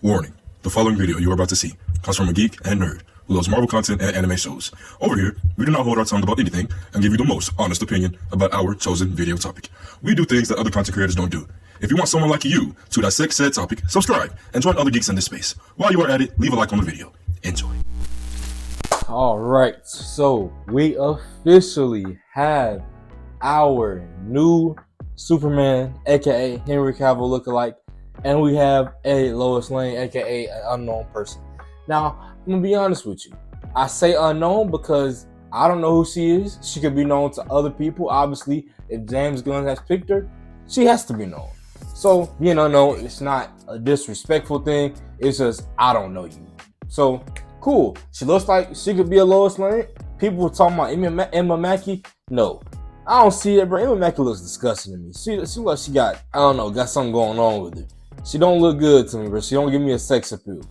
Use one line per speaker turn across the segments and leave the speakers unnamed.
Warning, the following video you are about to see comes from a geek and nerd who loves Marvel content and anime shows. Over here, we do not hold our tongue about anything and give you the most honest opinion about our chosen video topic. We do things that other content creators don't do. If you want someone like you to dissect said topic, subscribe and join other geeks in this space. While you are at it, leave a like on the video. Enjoy.
Alright, so we officially have our new Superman, aka Henry Cavill lookalike, and we have a Lois Lane, aka an unknown person. Now, I'm gonna be honest with you. I say unknown because I don't know who she is. She could be known to other people. Obviously, if James Gunn has picked her, she has to be known. So being unknown, it's not a disrespectful thing. It's just I don't know you. So cool. She looks like she could be a Lois Lane. People were talking about Emma Mackey. No, I don't see it, bro. Emma Mackey looks disgusting to me. She looks like she got something going on with her. She don't look good to me, bro. She don't give me a sex appeal.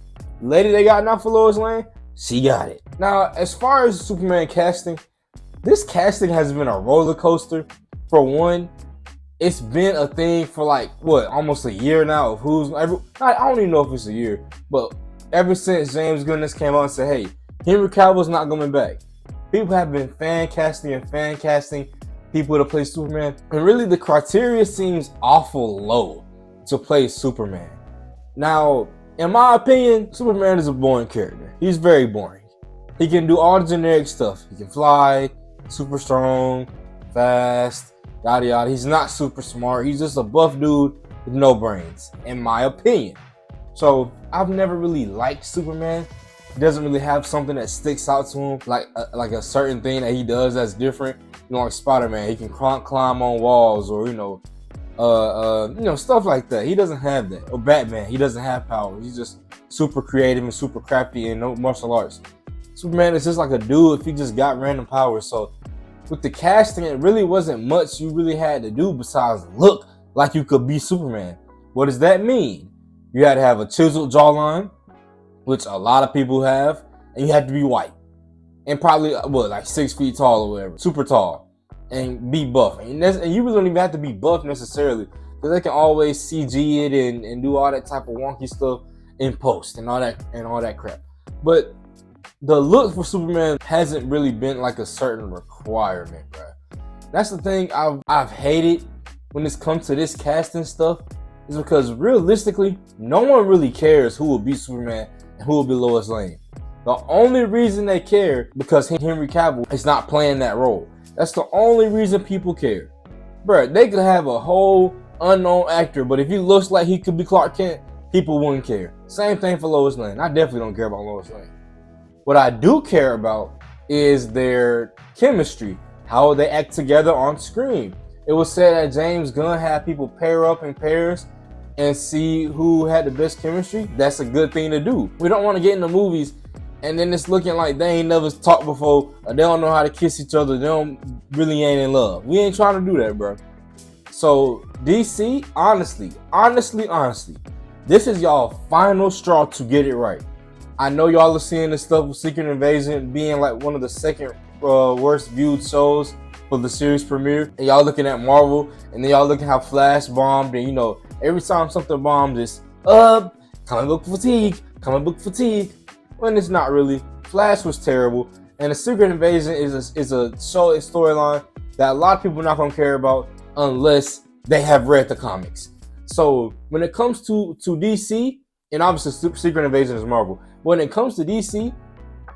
Lady they got now for Lois Lane, she got it. Now, as far as Superman casting, this casting has been a roller coaster. For one, it's been a thing for like, almost a year now of I don't even know if it's a year, but ever since James Gunn came out and said, hey, Henry Cavill's not coming back, people have been fan casting people to play Superman. And really, the criteria seems awful low to play Superman. Now, in my opinion, Superman is a boring character. He's very boring. He can do all the generic stuff. He can fly, super strong, fast, yada yada. He's not super smart. He's just a buff dude with no brains, in my opinion. So I've never really liked Superman. He doesn't really have something that sticks out to him, like a certain thing that he does that's different. Like Spider-Man, he can climb on walls, or stuff like that. He doesn't have that. Or Batman, he doesn't have power. He's just super creative and super crafty and no martial arts. Superman is just like a dude if he just got random powers. So with the casting, it really wasn't much you really had to do besides look like you could be Superman. What does that mean? You had to have a chiseled jawline, which a lot of people have, and you had to be white. And probably, like 6 feet tall or whatever. Super tall. And be buff. And you really don't even have to be buff necessarily, because they can always CG it and do all that type of wonky stuff in post and all that crap. But the look for Superman hasn't really been like a certain requirement, bro. That's the thing I've hated when it comes to this casting stuff, is because realistically, no one really cares who will be Superman and who will be Lois Lane. The only reason they care because Henry Cavill is not playing that role. That's the only reason people care. Bruh, they could have a whole unknown actor, but if he looks like he could be Clark Kent, people wouldn't care. Same thing for Lois Lane. I definitely don't care about Lois Lane. What I do care about is their chemistry, how they act together on screen. It was said that James Gunn had people pair up in pairs and see who had the best chemistry. That's a good thing to do. We don't want to get in the movies and then it's looking like they ain't never talked before, or they don't know how to kiss each other, they don't really ain't in love. We ain't trying to do that, bro. So DC, honestly, this is y'all final straw to get it right. I know y'all are seeing this stuff with Secret Invasion being like one of the second worst viewed shows for the series premiere, and y'all looking at Marvel, and then y'all looking how Flash bombed, and every time something bombs, it's comic book fatigue. When it's not really. Flash was terrible, and the Secret Invasion is a storyline that a lot of people are not gonna care about unless they have read the comics. So when it comes to DC, and obviously Secret Invasion is Marvel, when it comes to DC,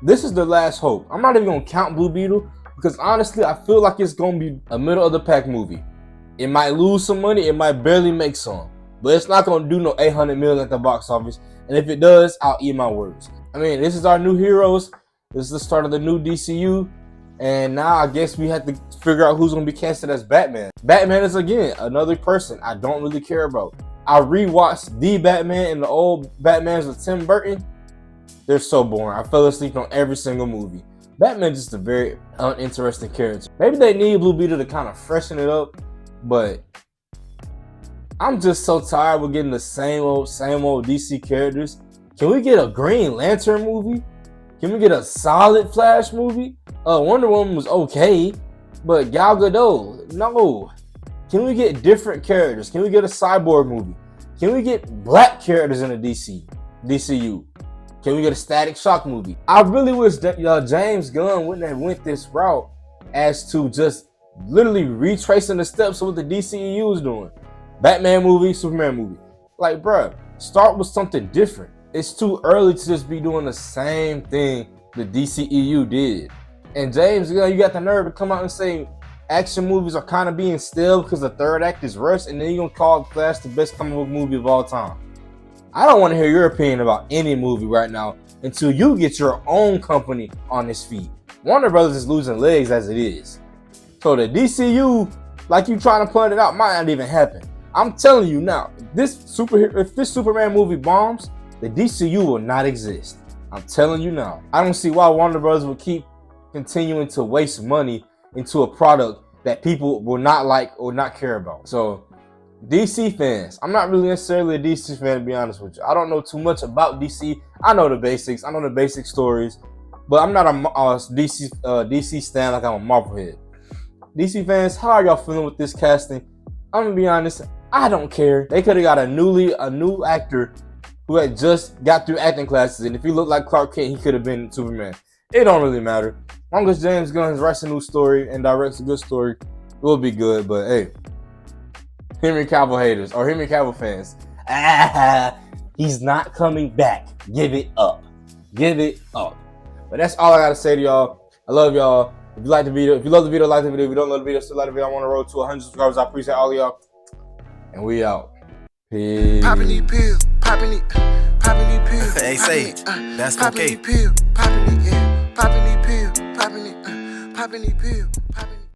this is the last hope. I'm not even gonna count Blue Beetle, because honestly, I feel like it's gonna be a middle of the pack movie. It might lose some money, it might barely make some, but it's not gonna do no 800 million at the box office. And if it does, I'll eat my words. I mean, this is our new heroes. This is the start of the new DCU. And now I guess we have to figure out who's going to be casted as Batman. Batman is, again, another person I don't really care about. I rewatched the Batman and the old Batmans with Tim Burton. They're so boring. I fell asleep on every single movie. Batman's just a very uninteresting character. Maybe they need Blue Beetle to kind of freshen it up, but I'm just so tired of getting the same old DC characters. Can we get a Green Lantern movie? Can we get a solid Flash movie? Wonder Woman was okay, but Gal Gadot, no. Can we get different characters? Can we get a Cyborg movie? Can we get black characters in a DC? DCU? Can we get a Static Shock movie? I really wish that James Gunn wouldn't have went this route as to just literally retracing the steps of what the DCEU is doing. Batman movie, Superman movie. Like, bruh, start with something different. It's too early to just be doing the same thing the DCEU did. And James Gunn, you got the nerve to come out and say action movies are kind of being stale because the third act is rushed, and then you're gonna call Flash the best comic book movie of all time. I don't want to hear your opinion about any movie right now until you get your own company on its feet. Warner Brothers is losing legs as it is. So the DCU, like you trying to point it out, might not even happen. I'm telling you now, if this Superman movie bombs, the DCU will not exist. I'm telling you now. I don't see why Warner Brothers will keep continuing to waste money into a product that people will not like or not care about. So DC fans, I'm not really necessarily a DC fan, to be honest with you. I don't know too much about DC. I know the basics. I know the basic stories, but I'm not a DC stan like I'm a Marvel head. DC fans, how are y'all feeling with this casting? I'm gonna be honest, I don't care. They could have got a new actor who had just got through acting classes, and if he looked like Clark Kent, he could have been Superman. It don't really matter. As long as James Gunn writes a new story and directs a good story, it will be good. But hey, Henry Cavill haters or Henry Cavill fans, he's not coming back. Give it up. Give it up. But that's all I gotta say to y'all. I love y'all. If you like the video, if you love the video, like the video. If you don't love the video, still like the video. I want to roll to 100 subscribers. I appreciate all of y'all. And we out. Peace.
Poppin' these pills, poppin' these pills.
Hey, say, that's okay.
Poppin' these pills, poppin' these pills, poppin' these pills, poppin' these pills, poppin'.